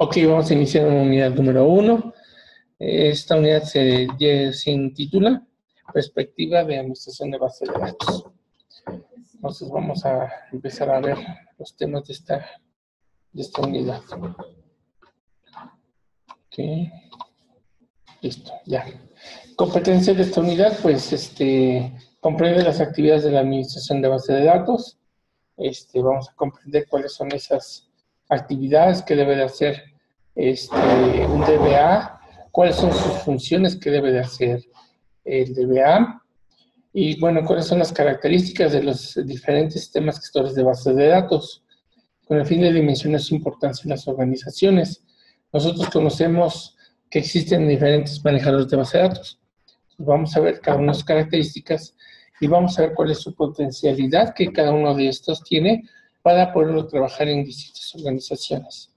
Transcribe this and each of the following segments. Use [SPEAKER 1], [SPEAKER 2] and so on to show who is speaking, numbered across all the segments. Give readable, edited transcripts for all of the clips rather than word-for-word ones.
[SPEAKER 1] Ok, vamos a iniciar una unidad número 1. Esta unidad se intitula Perspectiva de Administración de Base de Datos. Entonces vamos a empezar a ver los temas de esta unidad. Ok, listo, ya. Competencia de esta unidad, pues comprende las actividades de la administración de base de datos. Vamos a comprender cuáles son esas actividades que debe de hacer un DBA, cuáles son sus funciones que debe de hacer el DBA, y bueno, cuáles son las características de los diferentes sistemas gestores de bases de datos, con el fin de dimensionar su importancia en las organizaciones. Nosotros conocemos que existen diferentes manejadores de base de datos. Vamos a ver cada una de sus características y vamos a ver cuál es su potencialidad que cada uno de estos tiene para poderlo trabajar en distintas organizaciones.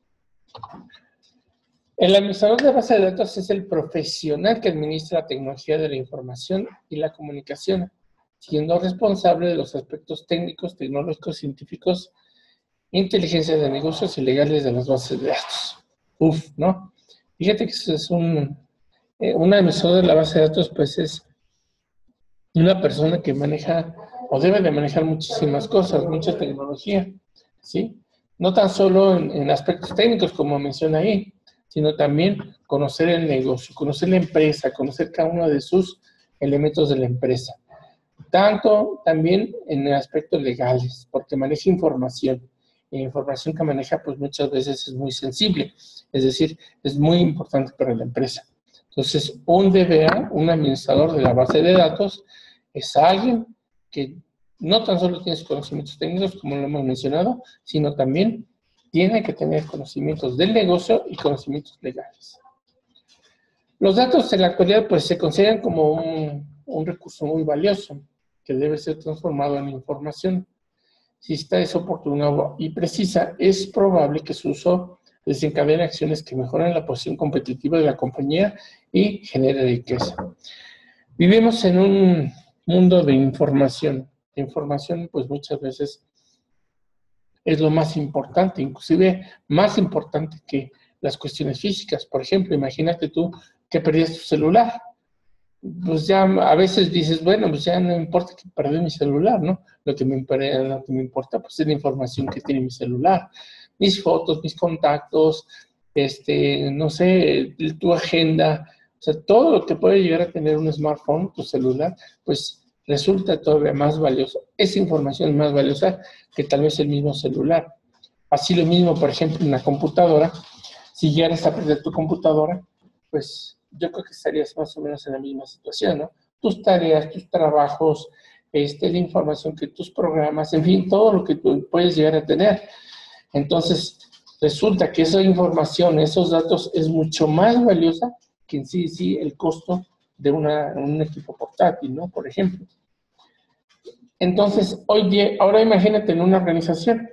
[SPEAKER 1] El administrador de base de datos es el profesional que administra la tecnología de la información y la comunicación, siendo responsable de los aspectos técnicos, tecnológicos, científicos, inteligencia de negocios y legales de las bases de datos. ¿No? Fíjate que eso es un administrador de la base de datos, pues es una persona que maneja o debe de manejar muchísimas cosas, mucha tecnología, ¿sí? No tan solo en aspectos técnicos, como menciona ahí, sino también conocer el negocio, conocer la empresa, conocer cada uno de sus elementos de la empresa. Tanto también en aspectos legales, porque maneja información. Y la información que maneja, pues muchas veces es muy sensible, es decir, es muy importante para la empresa. Entonces, un DBA, un administrador de la base de datos, es alguien que no tan solo tiene conocimientos técnicos, como lo hemos mencionado, sino también tiene que tener conocimientos del negocio y conocimientos legales. Los datos en la actualidad pues se consideran como un recurso muy valioso que debe ser transformado en información. Si esta es oportuna y precisa, es probable que su uso desencadene acciones que mejoran la posición competitiva de la compañía y genere riqueza. Vivimos en un mundo de información. La información, pues muchas veces es lo más importante, inclusive más importante que las cuestiones físicas. Por ejemplo, imagínate tú que perdías tu celular. Pues ya a veces dices, bueno, pues ya no importa que perdí mi celular, ¿no? Lo que me importa pues es la información que tiene mi celular. Mis fotos, mis contactos, no sé, tu agenda, o sea, todo lo que puede llegar a tener un smartphone, tu celular, pues resulta todavía más valioso. Esa información es más valiosa que tal vez el mismo celular. Así lo mismo, por ejemplo, en la computadora. Si llegaras a perder tu computadora, pues yo creo que estarías más o menos en la misma situación, ¿no? Tus tareas, tus trabajos, la información que tus programas, en fin, todo lo que tú puedes llegar a tener. Entonces, resulta que esa información, esos datos, es mucho más valiosa que en sí el costo de un equipo portátil, ¿no? Por ejemplo. Entonces, ahora imagínate en una organización.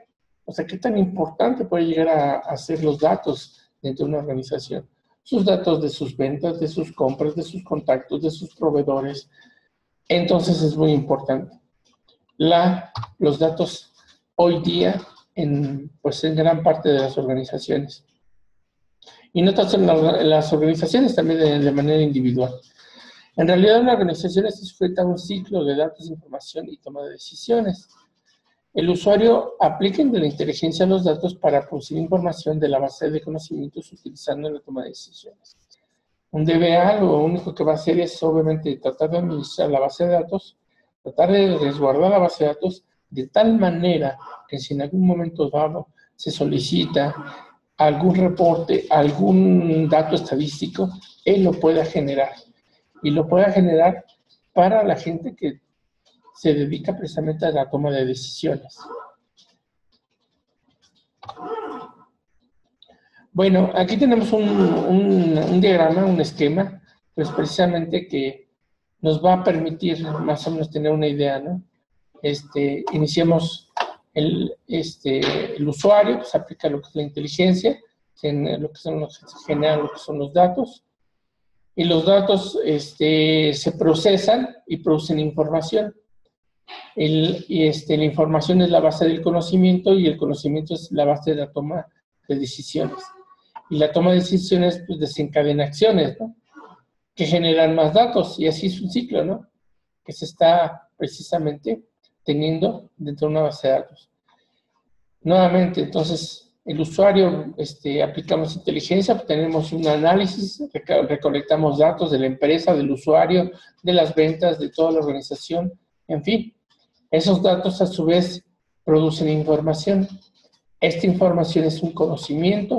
[SPEAKER 1] O sea, ¿qué tan importante puede llegar a ser los datos dentro de una organización? Sus datos de sus ventas, de sus compras, de sus contactos, de sus proveedores. Entonces, es muy importante. Los datos hoy día en gran parte de las organizaciones. Y no tanto en las organizaciones, también de manera individual. En realidad, una organización se sujeta a un ciclo de datos, información y toma de decisiones. El usuario aplica de la inteligencia a los datos para producir información de la base de conocimientos utilizando en la toma de decisiones. Un DBA lo único que va a hacer es, obviamente, tratar de administrar la base de datos, tratar de resguardar la base de datos de tal manera que si en algún momento dado se solicita algún reporte, algún dato estadístico, él lo pueda generar. Y lo pueda generar para la gente que se dedica precisamente a la toma de decisiones. Bueno, aquí tenemos un diagrama, un esquema, pues precisamente que nos va a permitir más o menos tener una idea, ¿no? Iniciemos el usuario, pues aplica lo que es la inteligencia, lo que generan lo que son los datos, y los datos se procesan y producen información. La información es la base del conocimiento y el conocimiento es la base de la toma de decisiones. Y la toma de decisiones pues, desencadena acciones, ¿no? Que generan más datos, y así es un ciclo, ¿no? Que se está precisamente teniendo dentro de una base de datos. Nuevamente, entonces, el usuario, aplicamos inteligencia, obtenemos un análisis, recolectamos datos de la empresa, del usuario, de las ventas, de toda la organización, en fin. Esos datos, a su vez, producen información. Esta información es un conocimiento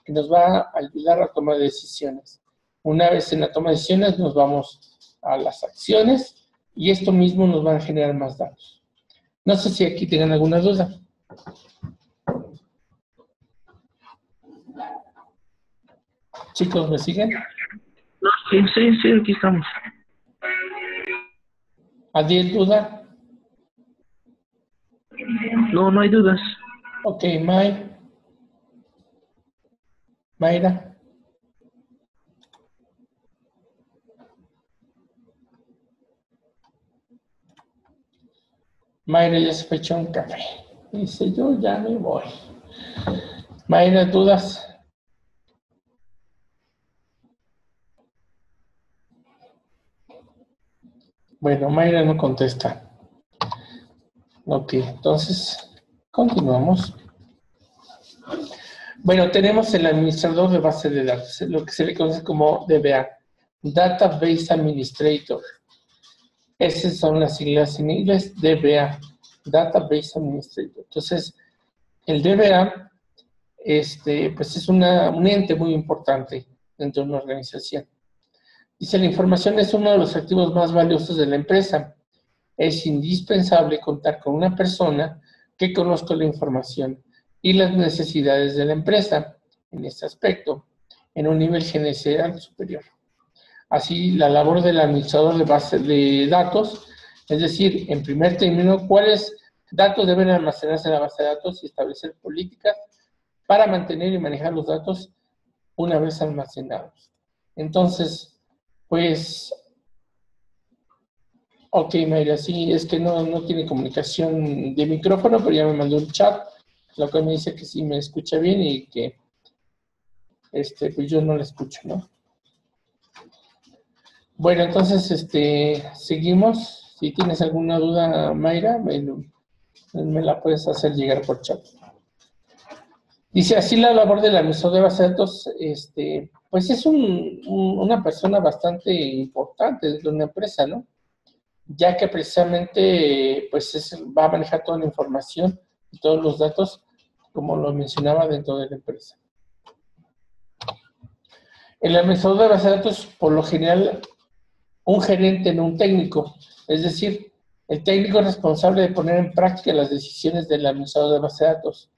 [SPEAKER 1] que nos va a ayudar a tomar decisiones. Una vez en la toma de decisiones, nos vamos a las acciones y esto mismo nos va a generar más datos. No sé si aquí tengan alguna duda. Chicos, ¿me siguen?
[SPEAKER 2] No, sí, aquí estamos.
[SPEAKER 1] ¿Adiel duda?
[SPEAKER 2] No, no hay dudas.
[SPEAKER 1] Ok, Mayra. Mayra ya se fue a echar un café. Dice, yo ya me voy. Mayra, ¿dudas? Bueno, Mayra no contesta. Ok, entonces, continuamos. Bueno, tenemos el administrador de base de datos, lo que se le conoce como DBA, Database Administrator. Esas son las siglas en inglés, DBA, Database Administrator. Entonces, el DBA pues es un ente muy importante dentro de una organización. Dice, la información es uno de los activos más valiosos de la empresa. Es indispensable contar con una persona que conozca la información y las necesidades de la empresa en este aspecto, en un nivel gerencial superior. Así, la labor del administrador de base de datos, es decir, en primer término, cuáles datos deben almacenarse en la base de datos y establecer políticas para mantener y manejar los datos una vez almacenados. Entonces, pues, ok, Mayra, sí, es que no tiene comunicación de micrófono, pero ya me mandó un chat, lo que me dice que sí me escucha bien y que pues yo no la escucho, ¿no? Bueno, entonces, seguimos. Si tienes alguna duda, Mayra, me la puedes hacer llegar por chat. Dice, así la labor del administrador de base de datos, pues es una persona bastante importante dentro de una empresa, ¿no? Ya que precisamente pues va a manejar toda la información y todos los datos, como lo mencionaba, dentro de la empresa. El administrador de base de datos, por lo general, un gerente, no un técnico. Es decir, el técnico es responsable de poner en práctica las decisiones del administrador de base de datos.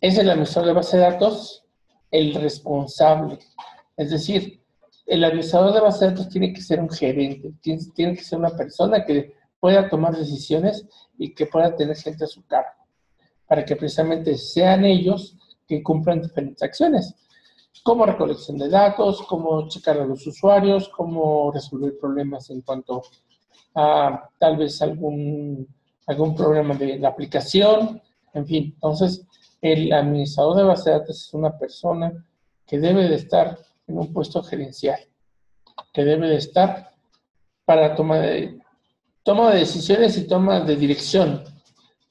[SPEAKER 1] Es el administrador de base de datos el responsable. Es decir, el administrador de base de datos tiene que ser un gerente, tiene que ser una persona que pueda tomar decisiones y que pueda tener gente a su cargo, para que precisamente sean ellos que cumplan diferentes acciones, como recolección de datos, como checar a los usuarios, como resolver problemas en cuanto a tal vez algún problema de la aplicación, en fin. Entonces, el administrador de base de datos es una persona que debe de estar en un puesto gerencial, que debe de estar para toma de decisiones y toma de dirección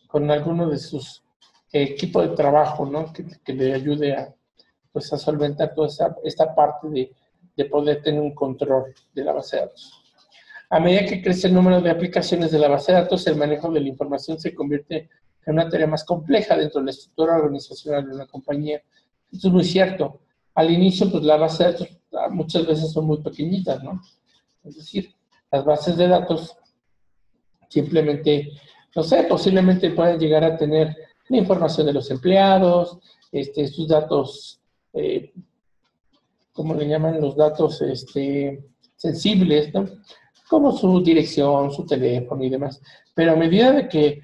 [SPEAKER 1] con alguno de sus equipos de trabajo, ¿no? Que le ayude a, pues, a solventar toda esta parte de poder tener un control de la base de datos. A medida que crece el número de aplicaciones de la base de datos, el manejo de la información se convierte en una tarea más compleja dentro de la estructura organizacional de una compañía. Esto es muy cierto. Al inicio, pues la base de datos muchas veces son muy pequeñitas, ¿no? Es decir, las bases de datos simplemente, no sé, posiblemente pueden llegar a tener la información de los empleados, sus datos, ¿cómo le llaman? Los datos sensibles, ¿no? Como su dirección, su teléfono y demás. Pero a medida de que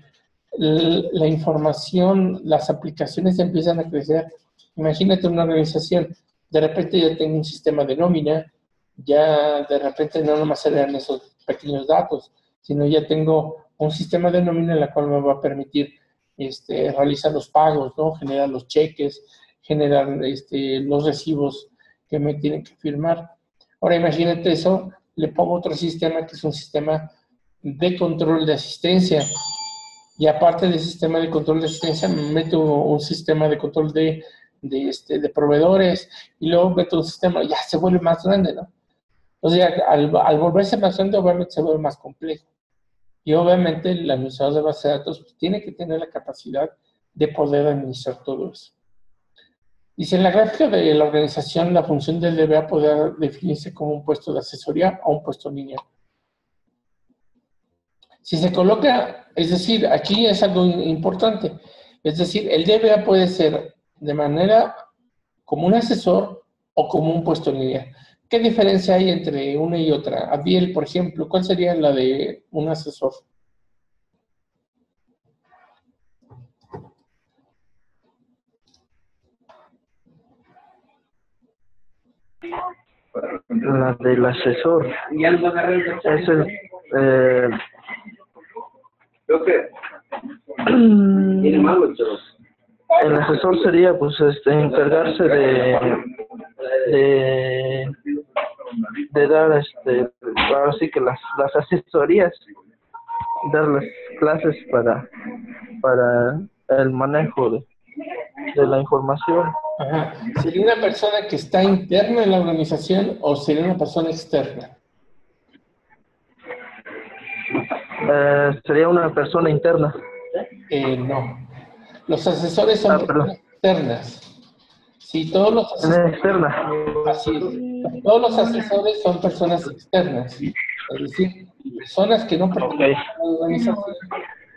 [SPEAKER 1] la información, las aplicaciones empiezan a crecer, imagínate una organización, de repente ya tengo un sistema de nómina, ya de repente no nomás eran esos pequeños datos, sino ya tengo un sistema de nómina en la cual me va a permitir realizar los pagos, ¿no? Generar los cheques, generar los recibos que me tienen que firmar. Ahora imagínate eso, le pongo otro sistema que es un sistema de control de asistencia. Y aparte del sistema de control de asistencia, me meto un sistema de control de proveedores, y luego meto un sistema, ya se vuelve más grande, ¿no? O sea, al volverse más grande, obviamente se vuelve más complejo. Y obviamente el administrador de base de datos pues, tiene que tener la capacidad de poder administrar todo eso. Dice, en la gráfica de la organización, la función del DBA podrá definirse como un puesto de asesoría o un puesto lineal. Si se coloca, es decir, aquí es algo importante, es decir, el DBA puede ser de manera como un asesor o como un puesto lineal. ¿Qué diferencia hay entre una y otra? Adiel, por ejemplo, ¿cuál sería la de un asesor?
[SPEAKER 2] La del asesor. Es el asesor sería pues encargarse de dar ahora sí que las asesorías, dar las clases para el manejo de la información.
[SPEAKER 1] Ajá. ¿Sería una persona que está interna en la organización o sería una persona externa?
[SPEAKER 2] Sería una persona interna.
[SPEAKER 1] No. Los asesores son personas externas. Sí, todos los asesores,
[SPEAKER 2] externa.
[SPEAKER 1] así es. Todos los asesores son personas externas. Es decir, personas que no pertenecen a la organización,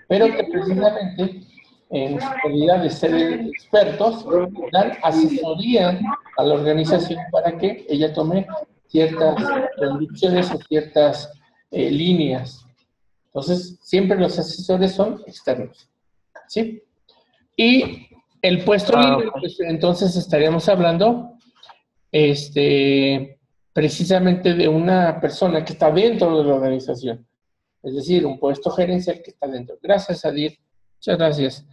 [SPEAKER 1] pero que precisamente en su calidad de ser expertos, dan asesoría a la organización para que ella tome ciertas conducciones o ciertas líneas. Entonces, siempre los asesores son externos, ¿sí? Y el puesto lineal, pues, entonces estaríamos hablando precisamente de una persona que está dentro de la organización. Es decir, un puesto gerencial que está dentro. Gracias, Adir. Muchas gracias.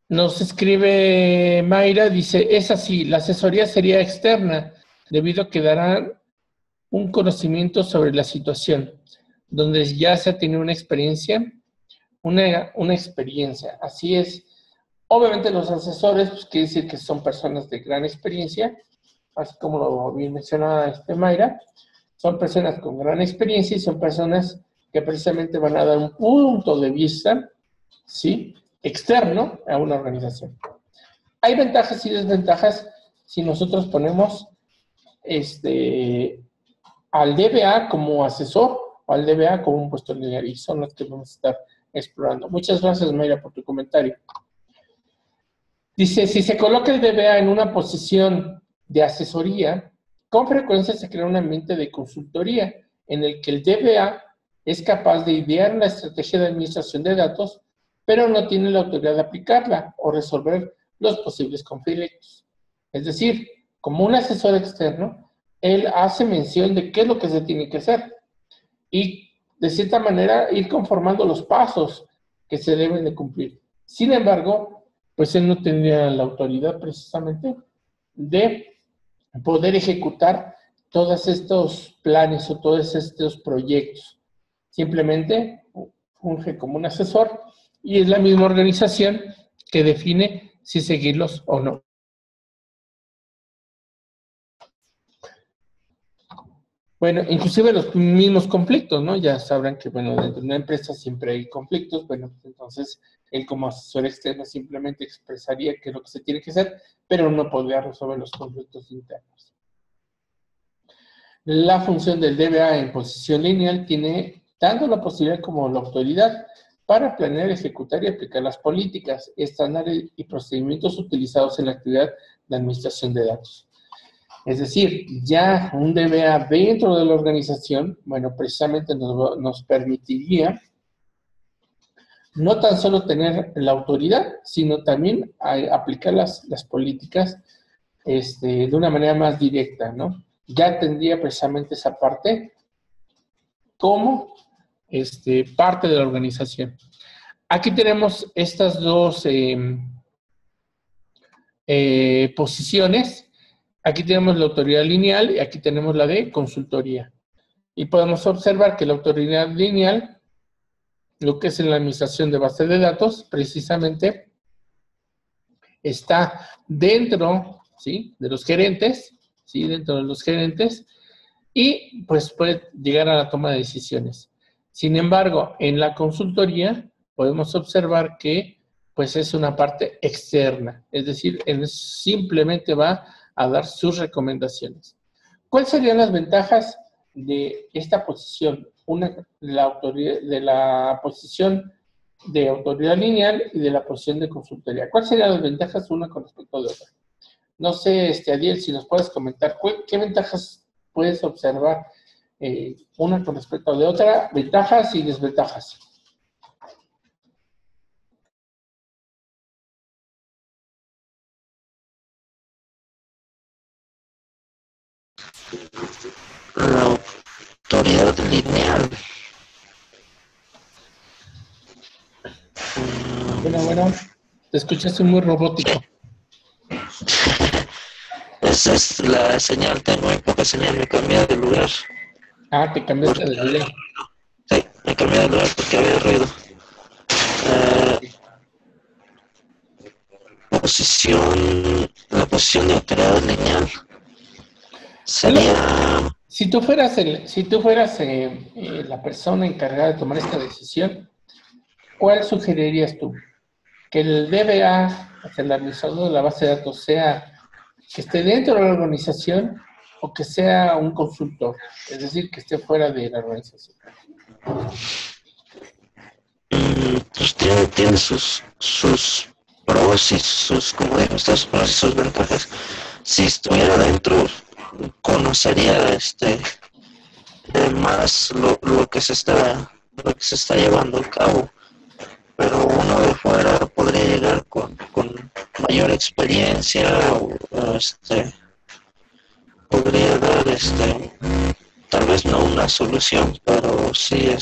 [SPEAKER 1] Nos escribe Mayra, dice, es así, la asesoría sería externa, debido a que darán un conocimiento sobre la situación, donde ya se ha tenido una experiencia, una experiencia. Así es. Obviamente los asesores, pues quiere decir que son personas de gran experiencia, así como lo bien mencionaba Mayra, son personas con gran experiencia y son personas que precisamente van a dar un punto de vista, ¿sí?, externo a una organización. Hay ventajas y desventajas si nosotros ponemos al DBA como asesor o al DBA como un puesto lineal, y son las que vamos a estar explorando. Muchas gracias, Mayra, por tu comentario. Dice, si se coloca el DBA en una posición de asesoría, con frecuencia se crea un ambiente de consultoría en el que el DBA es capaz de idear una estrategia de administración de datos, pero no tiene la autoridad de aplicarla o resolver los posibles conflictos. Es decir, como un asesor externo, él hace mención de qué es lo que se tiene que hacer y, de cierta manera, ir conformando los pasos que se deben de cumplir. Sin embargo, pues él no tendría la autoridad precisamente de poder ejecutar todos estos planes o todos estos proyectos. Simplemente funge como un asesor y es la misma organización que define si seguirlos o no. Bueno, inclusive los mismos conflictos, ¿no? Ya sabrán que, bueno, dentro de una empresa siempre hay conflictos. Bueno, entonces él como asesor externo simplemente expresaría qué es lo que se tiene que hacer, pero no podría resolver los conflictos internos. La función del DBA en posición lineal tiene tanto la posibilidad como la autoridad para planear, ejecutar y aplicar las políticas, estándares y procedimientos utilizados en la actividad de administración de datos. Es decir, ya un DBA dentro de la organización, bueno, precisamente nos permitiría no tan solo tener la autoridad, sino también aplicar las políticas de una manera más directa, ¿no? Ya tendría precisamente esa parte como parte de la organización. Aquí tenemos estas dos posiciones. Aquí tenemos la autoridad lineal y aquí tenemos la de consultoría. Y podemos observar que la autoridad lineal, lo que es en la administración de bases de datos, precisamente está dentro, ¿sí?, de los gerentes, ¿sí?, dentro de los gerentes, y pues puede llegar a la toma de decisiones. Sin embargo, en la consultoría podemos observar que pues es una parte externa, es decir, simplemente va a dar sus recomendaciones. ¿Cuáles serían las ventajas de esta posición? Una, de la posición de autoridad lineal y de la posición de consultoría. ¿Cuáles serían las ventajas una con respecto a otra? No sé, Adiel, si nos puedes comentar, ¿qué ventajas puedes observar una con respecto a la otra? Ventajas y desventajas.
[SPEAKER 3] La autoridad lineal.
[SPEAKER 1] Bueno, te escuchaste muy robótico.
[SPEAKER 3] Esa es la señal, tengo muy poca señal, me cambié de lugar.
[SPEAKER 1] Ah, te cambiaste de lugar.
[SPEAKER 3] Sí, me cambié de lugar porque había ruido. La posición de autoridad lineal sería...
[SPEAKER 1] Si tú fueras la persona encargada de tomar esta decisión, ¿cuál sugerirías tú? ¿Que el DBA, o sea, el administrador de la base de datos, sea que esté dentro de la organización o que sea un consultor? Es decir, que esté fuera de la organización.
[SPEAKER 3] Pues tiene sus pros y sus, como digo, sus pros y sus ventajas. Si estuviera dentro, conocería más lo que se está llevando a cabo, pero uno de fuera podría llegar con mayor experiencia o podría dar tal vez no una solución, pero sí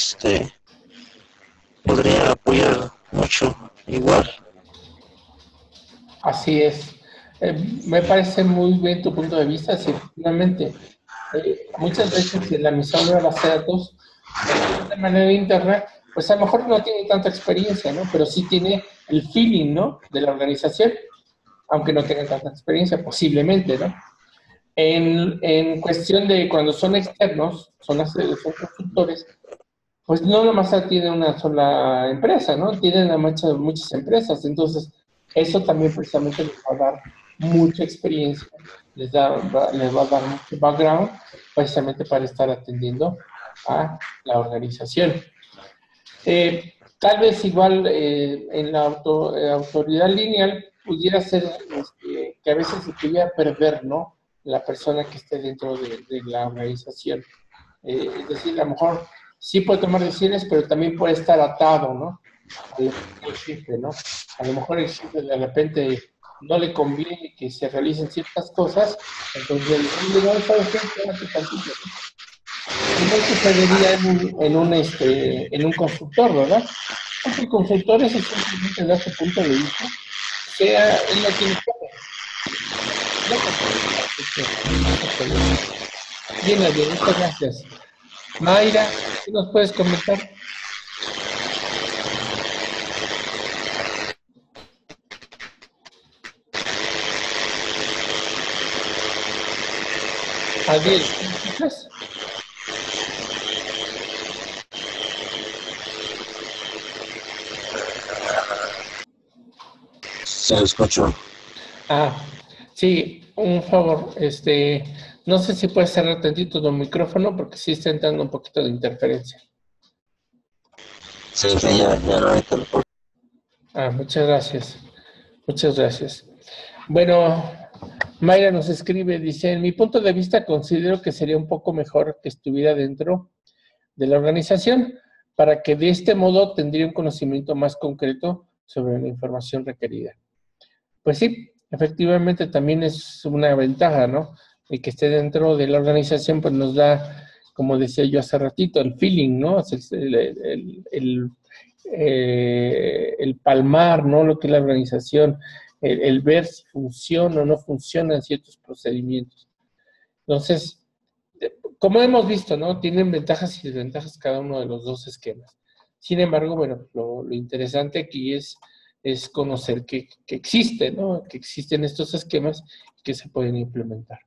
[SPEAKER 3] podría apoyar mucho igual.
[SPEAKER 1] Así es. Me parece muy bien tu punto de vista. Sí, efectivamente, muchas veces el administrador de la base de datos, de manera interna, pues a lo mejor no tiene tanta experiencia, ¿no? Pero sí tiene el feeling, ¿no?, de la organización, aunque no tenga tanta experiencia, posiblemente, ¿no? En cuestión de cuando son externos, son consultores, pues no nomás tiene una sola empresa, ¿no? Tienen a muchas empresas, entonces eso también precisamente les va a dar mucha experiencia, les va a dar mucho background, precisamente para estar atendiendo a la organización. Tal vez igual en la autoridad lineal pudiera ser que a veces se pudiera perder, ¿no?, la persona que esté dentro de la organización. Es decir, a lo mejor sí puede tomar decisiones, pero también puede estar atado, ¿no?, al jefe, ¿no? A lo mejor el jefe de repente no le conviene que se realicen ciertas cosas, entonces el no está tantito, ¿no? No sucedería en un consultor, ¿verdad? Porque el consultor es simplemente dar su punto de vista, sea, él no tiene Bien, Adrián, muchas gracias. Mayra, ¿qué nos puedes comentar? Adrián, ¿me escuchas?
[SPEAKER 3] Se escuchó.
[SPEAKER 1] Sí, un favor, no sé si puedes cerrar tantito tu micrófono porque sí está entrando un poquito de interferencia.
[SPEAKER 3] Sí, ya no hay tanto.
[SPEAKER 1] Muchas gracias. Muchas gracias. Bueno, Mayra nos escribe, dice, en mi punto de vista considero que sería un poco mejor que estuviera dentro de la organización para que de este modo tendría un conocimiento más concreto sobre la información requerida. Pues sí, efectivamente también es una ventaja, ¿no? El que esté dentro de la organización pues nos da, como decía yo hace ratito, el feeling, ¿no? el palmar, ¿no? Lo que es la organización, el ver si funciona o no funcionan ciertos procedimientos. Entonces, como hemos visto, ¿no? Tienen ventajas y desventajas cada uno de los dos esquemas. Sin embargo, bueno, lo interesante aquí es conocer que existe, ¿no? Que existen estos esquemas que se pueden implementar.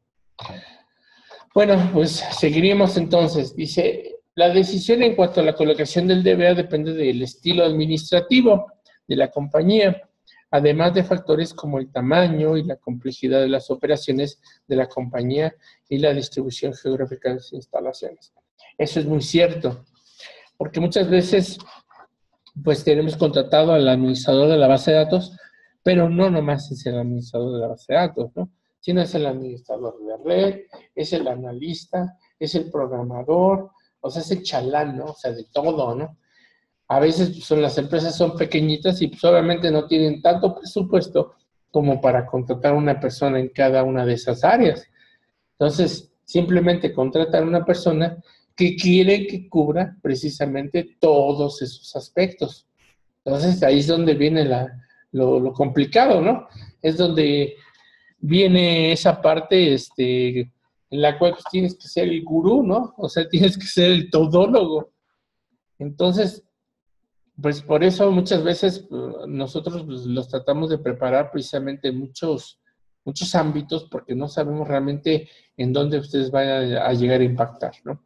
[SPEAKER 1] Bueno, pues seguiríamos entonces. Dice, la decisión en cuanto a la colocación del DBA depende del estilo administrativo de la compañía, además de factores como el tamaño y la complejidad de las operaciones de la compañía y la distribución geográfica de sus instalaciones. Eso es muy cierto, porque muchas veces pues tenemos contratado al administrador de la base de datos, pero no nomás es el administrador de la base de datos, ¿no? Sino es el administrador de red, es el analista, es el programador, o sea, es el chalán, ¿no? O sea, de todo, ¿no? A veces pues, las empresas son pequeñitas y pues, obviamente no tienen tanto presupuesto como para contratar a una persona en cada una de esas áreas. Entonces, simplemente contratar a una persona que quiere que cubra precisamente todos esos aspectos. Entonces, ahí es donde viene lo complicado, ¿no? Es donde viene esa parte en la cual pues, tienes que ser el gurú, ¿no? O sea, tienes que ser el todólogo. Entonces, pues por eso muchas veces nosotros pues, los tratamos de preparar precisamente en muchos ámbitos porque no sabemos realmente en dónde ustedes vayan a llegar a impactar, ¿no?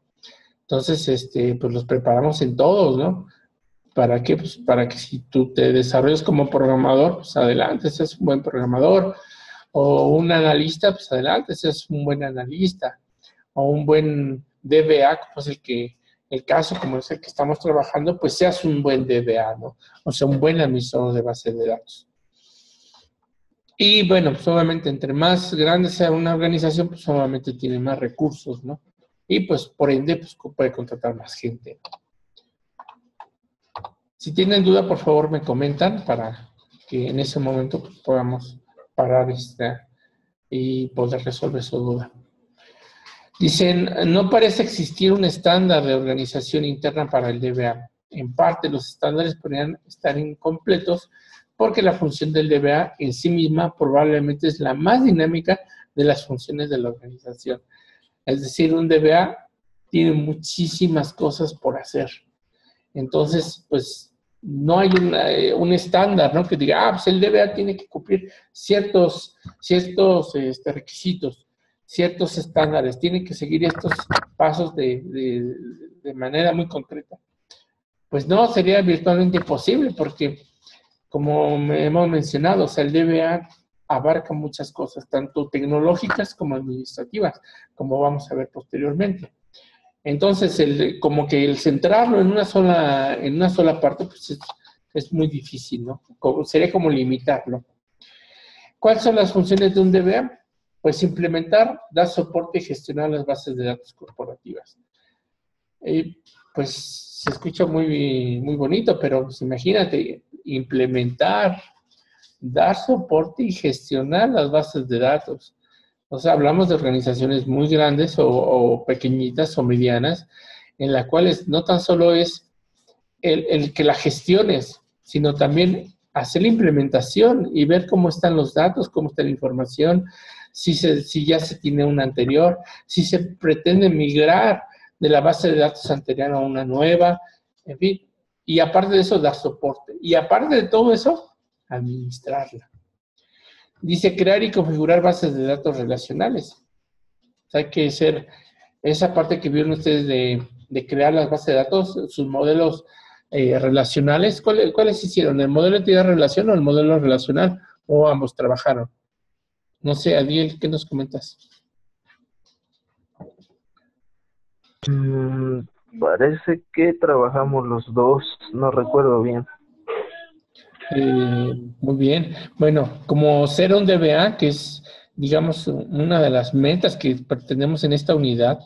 [SPEAKER 1] Entonces, pues los preparamos en todos, ¿no? ¿Para qué? Pues para que si tú te desarrollas como programador, pues adelante, seas un buen programador. O un analista, pues adelante, seas un buen analista. O un buen DBA, como es el caso, como es el que estamos trabajando, pues seas un buen DBA, ¿no? O sea, un buen administrador de base de datos. Y bueno, pues obviamente entre más grande sea una organización, pues obviamente tiene más recursos, ¿no? Y pues por ende, pues puede contratar más gente. Si tienen duda, por favor me comentan para que en ese momento pues, podamos parar y poder resolver su duda. Dicen, no parece existir un estándar de organización interna para el DBA. En parte, los estándares podrían estar incompletos porque la función del DBA en sí misma probablemente es la más dinámica de las funciones de la organización. Es decir, un DBA tiene muchísimas cosas por hacer. Entonces, pues, no hay un estándar, ¿no? Que diga, pues el DBA tiene que cumplir ciertos requisitos, ciertos estándares, tiene que seguir estos pasos de manera muy concreta. Pues no, sería virtualmente imposible porque, como hemos mencionado, o sea, el DBA abarca muchas cosas, tanto tecnológicas como administrativas, como vamos a ver posteriormente. Entonces, como que el centrarlo en una sola parte, pues es muy difícil, ¿no? Sería como limitarlo. ¿Cuáles son las funciones de un DBA? Pues implementar, dar soporte y gestionar las bases de datos corporativas. Pues se escucha muy, muy bonito, pero pues, imagínate, implementar, dar soporte y gestionar las bases de datos. O sea, hablamos de organizaciones muy grandes o pequeñitas o medianas, en las cuales no tan solo es el que la gestiones, sino también hacer la implementación y ver cómo están los datos, cómo está la información, si ya se tiene una anterior, si se pretende migrar de la base de datos anterior a una nueva, en fin. Y aparte de eso, dar soporte. Y aparte de todo eso, administrarla. Dice crear y configurar bases de datos relacionales. O sea, hay que ser esa parte que vieron ustedes de crear las bases de datos, sus modelos relacionales. ¿Cuáles hicieron? ¿El modelo de entidad relación o el modelo relacional? ¿O ambos trabajaron? No sé, Adiel, ¿qué nos comentas?
[SPEAKER 2] Parece que trabajamos los dos, no recuerdo bien.
[SPEAKER 1] Muy bien. Bueno, como ser un DBA, que es, digamos, una de las metas que pretendemos en esta unidad,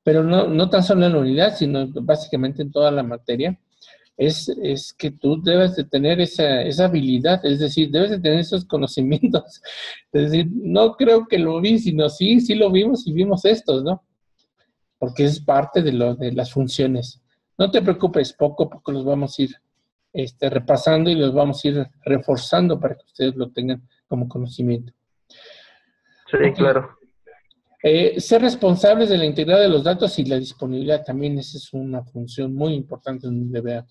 [SPEAKER 1] pero no tan solo en la unidad, sino básicamente en toda la materia, es que tú debes de tener esa habilidad, es decir, debes de tener esos conocimientos. Es decir, no creo que lo vi, sino sí lo vimos y vimos estos, ¿no? Porque es parte de las funciones. No te preocupes, poco a poco los vamos a ir repasando y los vamos a ir reforzando para que ustedes lo tengan como conocimiento.
[SPEAKER 2] Sí, claro.
[SPEAKER 1] Ser responsables de la integridad de los datos y la disponibilidad también, esa es una función muy importante en un DBA.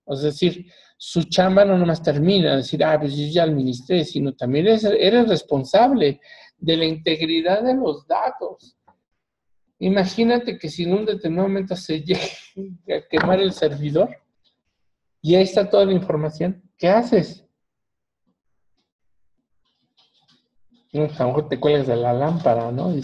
[SPEAKER 1] Es decir, su chamba no nomás termina de decir, pues yo ya administré, sino también eres responsable de la integridad de los datos. Imagínate que si en un determinado momento se llegue a quemar el servidor y ahí está toda la información, ¿qué haces? A lo mejor te cuelgas de la lámpara, ¿no?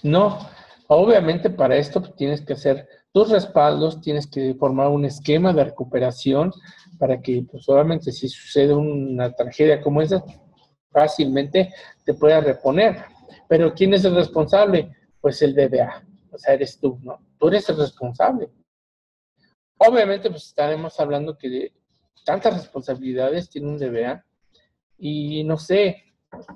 [SPEAKER 1] No, obviamente para esto tienes que hacer tus respaldos, tienes que formar un esquema de recuperación para que, pues obviamente, si sucede una tragedia como esa, fácilmente te puedas reponer. Pero ¿quién es el responsable? Pues el DBA, o sea, eres tú, ¿no? Tú eres el responsable. Obviamente, pues estaremos hablando que de tantas responsabilidades tiene un DBA y no sé,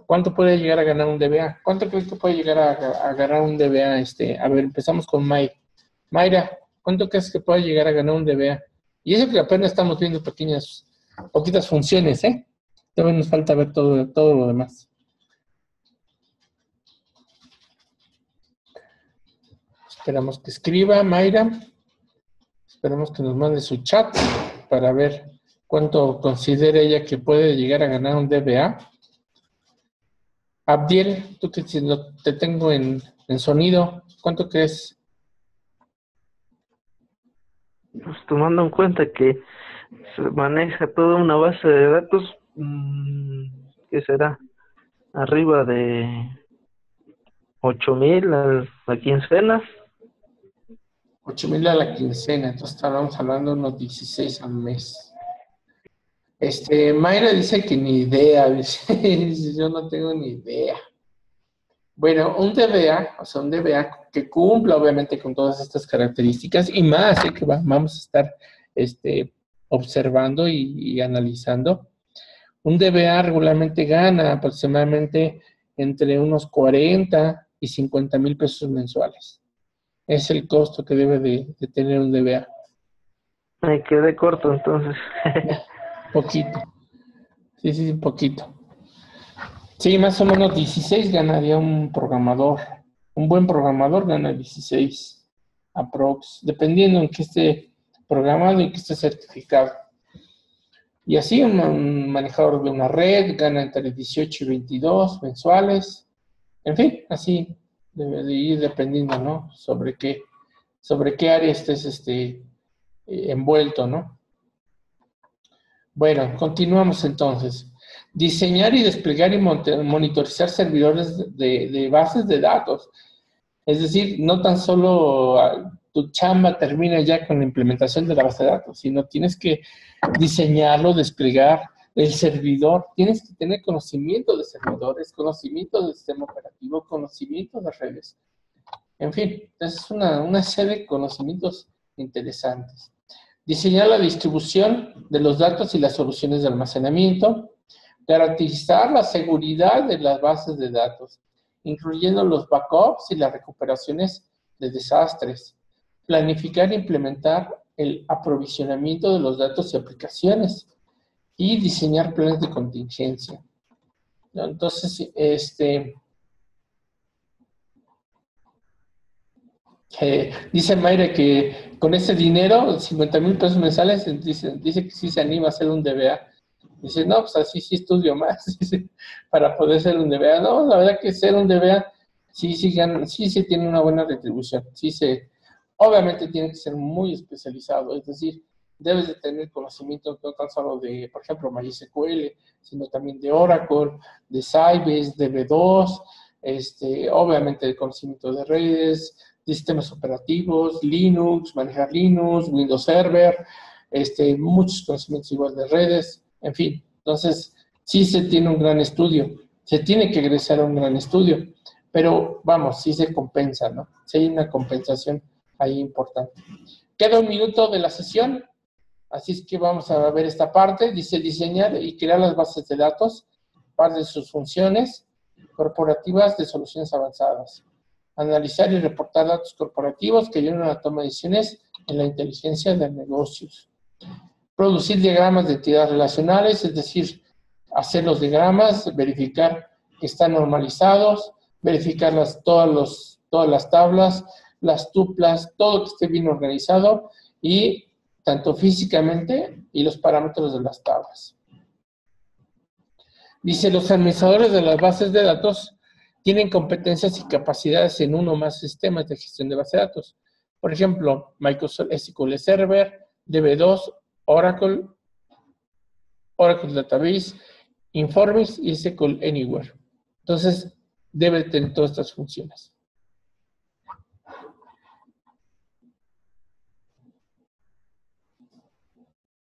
[SPEAKER 1] ¿cuánto puede llegar a ganar un DBA? ¿Cuánto crees que puede llegar a ganar un DBA? A ver, empezamos con Mayra. Mayra, ¿cuánto crees que puede llegar a ganar un DBA? Y eso que apenas estamos viendo poquitas funciones, ¿eh? Todavía nos falta ver todo lo demás. Esperamos que escriba Mayra. Esperamos que nos mande su chat para ver cuánto considera ella que puede llegar a ganar un DBA. Abdiel, tú que te tengo en sonido, ¿cuánto crees?
[SPEAKER 2] Pues tomando en cuenta que se maneja toda una base de datos, ¿qué será? Arriba de 8,000 a la quincena.
[SPEAKER 1] 8,000 a la quincena, entonces estábamos hablando de unos 16 al mes. Mayra dice que ni idea, dice, yo no tengo ni idea. Bueno, un DBA, o sea, un DBA que cumpla obviamente con todas estas características y más, que vamos a estar observando y analizando. Un DBA regularmente gana aproximadamente entre unos 40 y 50,000 pesos mensuales. Es el costo que debe de tener un DBA.
[SPEAKER 2] Me quedé corto entonces.
[SPEAKER 1] Poquito. Sí, poquito. Sí, más o menos 16 ganaría un programador. Un buen programador gana 16 aprox, dependiendo en que esté programado y que esté certificado. Y así un manejador de una red gana entre 18 y 22 mensuales. En fin, así debe de ir dependiendo, ¿no? Sobre qué área estés envuelto, ¿no? Bueno, continuamos entonces. Diseñar y desplegar y monitorizar servidores de bases de datos. Es decir, no tan solo tu chamba termina ya con la implementación de la base de datos, sino tienes que diseñarlo, desplegar el servidor. Tienes que tener conocimiento de servidores, conocimiento del sistema operativo, conocimiento de redes. En fin, es una serie de conocimientos interesantes. Diseñar la distribución de los datos y las soluciones de almacenamiento. Garantizar la seguridad de las bases de datos, incluyendo los backups y las recuperaciones de desastres. Planificar e implementar el aprovisionamiento de los datos y aplicaciones. Y diseñar planes de contingencia. Entonces, dice Mayra que con ese dinero, 50,000 pesos mensuales, dice que sí se anima a hacer un DBA. Dice, no, pues así sí estudio más para poder ser un DBA. No, la verdad que ser un DBA sí tiene una buena retribución. Obviamente tiene que ser muy especializado, es decir, debes de tener conocimiento no tan solo de, por ejemplo, MySQL, sino también de Oracle, de Sybase, de B2, obviamente de conocimiento de redes, de sistemas operativos, Linux, manejar Linux, Windows Server, muchos conocimientos igual de redes, en fin. Entonces, sí se tiene un gran estudio, se tiene que egresar a un gran estudio, pero vamos, sí se compensa, ¿no? Sí hay una compensación ahí importante. Queda un minuto de la sesión, así es que vamos a ver esta parte. Dice diseñar y crear las bases de datos, parte de sus funciones corporativas de soluciones avanzadas. Analizar y reportar datos corporativos que ayudan a la toma de decisiones en la inteligencia de negocios. Producir diagramas de entidades relacionales, es decir, hacer los diagramas, verificar que están normalizados, verificar todas las tablas, las tuplas, todo que esté bien organizado y tanto físicamente y los parámetros de las tablas. Dice, los administradores de las bases de datos tienen competencias y capacidades en uno o más sistemas de gestión de bases de datos. Por ejemplo, Microsoft SQL Server, DB2, Oracle Database, Informix y SQL Anywhere. Entonces, debe tener todas estas funciones.